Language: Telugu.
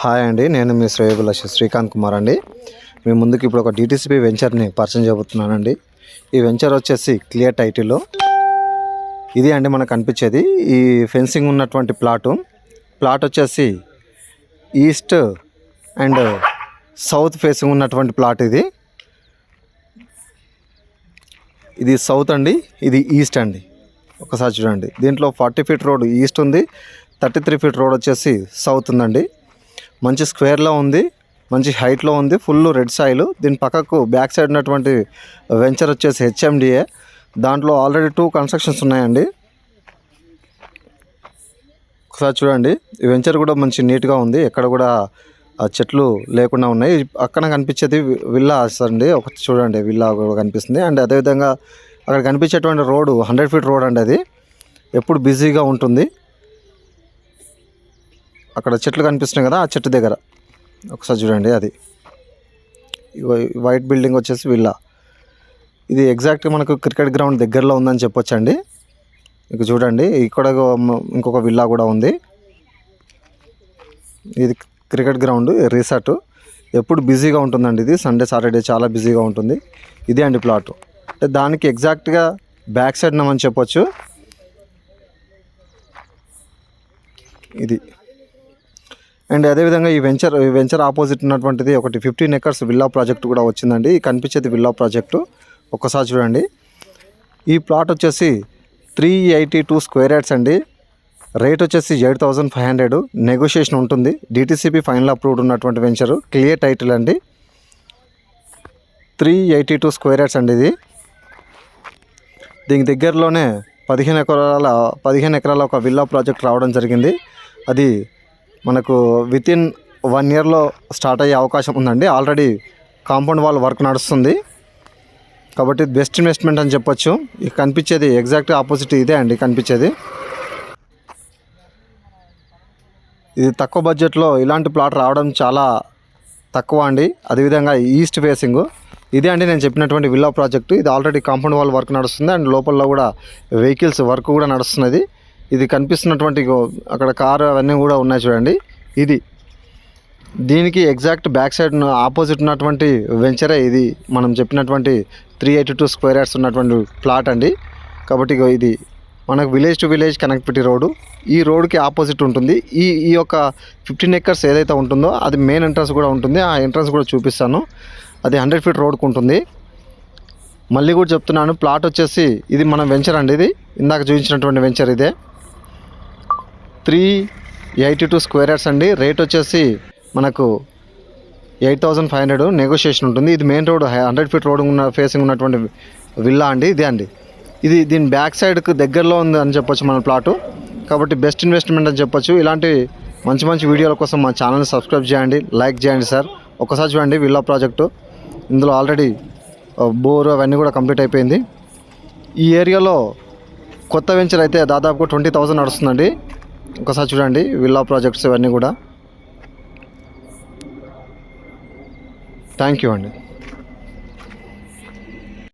హాయ్ అండి, నేను మీ శ్రేయోభిలాషి శ్రీకాంత్ కుమార్ అండి. మీ ముందుకు ఇప్పుడు ఒక డిటిసిపి వెంచర్ని పరిచయం చేయబోతున్నానండి. ఈ వెంచర్ వచ్చేసి క్లియర్ టైటిల్లో ఇది అండి మనకు కనిపించేది. ఈ ఫెన్సింగ్ ఉన్నటువంటి ప్లాట్ వచ్చేసి ఈస్ట్ అండ్ సౌత్ ఫేసింగ్ ఉన్నటువంటి ప్లాట్. ఇది సౌత్ అండి, ఇది ఈస్ట్ అండి. ఒకసారి చూడండి, దీంట్లో 40 ఫీట్ రోడ్ ఈస్ట్ ఉంది, 33 ఫీట్ రోడ్ వచ్చేసి సౌత్ ఉందండి. మంచి స్క్వేర్లో ఉంది, మంచి హైట్లో ఉంది, ఫుల్ రెడ్ సాయిల్. దీని పక్కకు బ్యాక్ సైడ్ ఉన్నటువంటి వెంచర్ వచ్చేసి హెచ్ఎండిఏ. దాంట్లో ఆల్రెడీ 2 కన్స్ట్రక్షన్స్ ఉన్నాయండి. ఒకసారి చూడండి, ఈ వెంచర్ కూడా మంచి నీట్గా ఉంది, ఎక్కడ కూడా చెట్లు లేకుండా ఉన్నాయి. అక్కడ కనిపించేది విల్లాస్ అండి. ఒక చూడండి, విల్లా కూడా కనిపిస్తుంది. అండ్ అదేవిధంగా అక్కడ కనిపించేటువంటి రోడ్డు 100 ఫీట్ రోడ్ అండి. అది ఎప్పుడు బిజీగా ఉంటుంది. అక్కడ చెట్లు కనిపిస్తున్నాయి కదా, ఆ చెట్టు దగ్గర ఒకసారి చూడండి. అది వైట్ బిల్డింగ్ వచ్చేసి విల్లా. ఇది ఎగ్జాక్ట్గా మనకు క్రికెట్ గ్రౌండ్ దగ్గరలో ఉందని చెప్పొచ్చండి. ఇక చూడండి, ఇక్కడ ఇంకొక విల్లా కూడా ఉంది. ఇది క్రికెట్ గ్రౌండ్, రిసార్ట్ ఎప్పుడు బిజీగా ఉంటుందండి. ఇది సండే సాటర్డే చాలా బిజీగా ఉంటుంది. ఇదే అండి ప్లాట్. అంటే దానికి ఎగ్జాక్ట్గా బ్యాక్ సైడ్ నమని చెప్పొచ్చు. ఇది అండ్ అదేవిధంగా ఈ వెంచర్ ఆపోజిట్ ఉన్నటువంటిది ఒకటి 15 ఎకర్స్ విల్లా ప్రాజెక్ట్ కూడా వచ్చిందండి. కనిపించేది విల్లా ప్రాజెక్టు. ఒక్కసారి చూడండి, ఈ ప్లాట్ వచ్చేసి 382 స్క్వేర్ యార్డ్స్ అండి. రేట్ వచ్చేసి 8,500. నెగోషియేషన్ ఉంటుంది. డిటిసిపి ఫైనల్ అప్రూవ్డ్ ఉన్నటువంటి వెంచరు, క్లియర్ టైటిల్ అండి. 382 స్క్వేర్ యార్డ్స్ అండి. ఇది దీనికి దగ్గరలోనే 15 ఎకరాల ఒక విల్లా ప్రాజెక్ట్ రావడం జరిగింది. అది మనకు వితిన్ 1 ఇయర్లో స్టార్ట్ అయ్యే అవకాశం ఉందండి. ఆల్రెడీ కాంపౌండ్ వాల్ వర్క్ నడుస్తుంది కాబట్టి బెస్ట్ ఇన్వెస్ట్మెంట్ అని చెప్పొచ్చు. ఇది కనిపించేది ఎగ్జాక్ట్ ఆపోజిట్ ఇదే అండి కనిపించేది. ఇది తక్కువ బడ్జెట్లో ఇలాంటి ప్లాట్ రావడం చాలా తక్కువ అండి. అదేవిధంగా ఈస్ట్ ఫేసింగ్ ఇదే అండి నేను చెప్పినటువంటి విల్లా ప్రాజెక్టు. ఇది ఆల్రెడీ కాంపౌండ్ వాల్ వర్క్ నడుస్తుంది అండ్ లోపల కూడా వెహికల్స్ వర్క్ కూడా నడుస్తున్నది. ఇది కనిపిస్తున్నటువంటి అక్కడ కారు అవన్నీ కూడా ఉన్నాయి చూడండి. ఇది దీనికి ఎగ్జాక్ట్ బ్యాక్ సైడ్ ఆపోజిట్ ఉన్నటువంటి వెంచరే ఇది మనం చెప్పినటువంటి 382 స్క్వేర్ యార్డ్స్ ఉన్నటువంటి ప్లాట్ అండి. కాబట్టి ఇది మనకు village to village connectivity road. ఈ రోడ్కి ఆపోజిట్ ఉంటుంది. ఈ యొక్క 15 ఎకర్స్ ఏదైతే ఉంటుందో అది మెయిన్ ఎంట్రన్స్ కూడా ఉంటుంది. ఆ ఎంట్రన్స్ కూడా చూపిస్తాను. అది 100 ఫీట్ రోడ్కు ఉంటుంది. మళ్ళీ కూడా చెప్తున్నాను, ప్లాట్ వచ్చేసి ఇది మన వెంచర్ అండి. ఇది ఇందాక చూపించినటువంటి వెంచర్ ఇదే. 382 స్క్వేర్ యార్డ్స్ అండి. రేట్ వచ్చేసి మనకు 8,500. నెగోషియేషన్ ఉంటుంది. ఇది main road 100 feet road facing ఉన్నటువంటి విల్లా అండి. ఇదే అండి. ఇది దీని బ్యాక్ సైడ్కి దగ్గరలో ఉంది అని చెప్పొచ్చు మన ప్లాటు. కాబట్టి బెస్ట్ ఇన్వెస్ట్మెంట్ అని చెప్పొచ్చు. ఇలాంటి మంచి మంచి వీడియోల కోసం మా ఛానల్ని సబ్స్క్రైబ్ చేయండి, లైక్ చేయండి సార్. ఒకసారి చూడండి విల్లా ప్రాజెక్టు. ఇందులో ఆల్రెడీ బోర్ అవన్నీ కూడా కంప్లీట్ అయిపోయింది. ఈ ఏరియాలో కొత్త వెంచర్ అయితే దాదాపుగా 20,000 నడుస్తుందండి. ఒకసారి చూడండి విల్లా ప్రాజెక్ట్స్ ఇవన్నీ కూడా. థ్యాంక్ యూ అండి.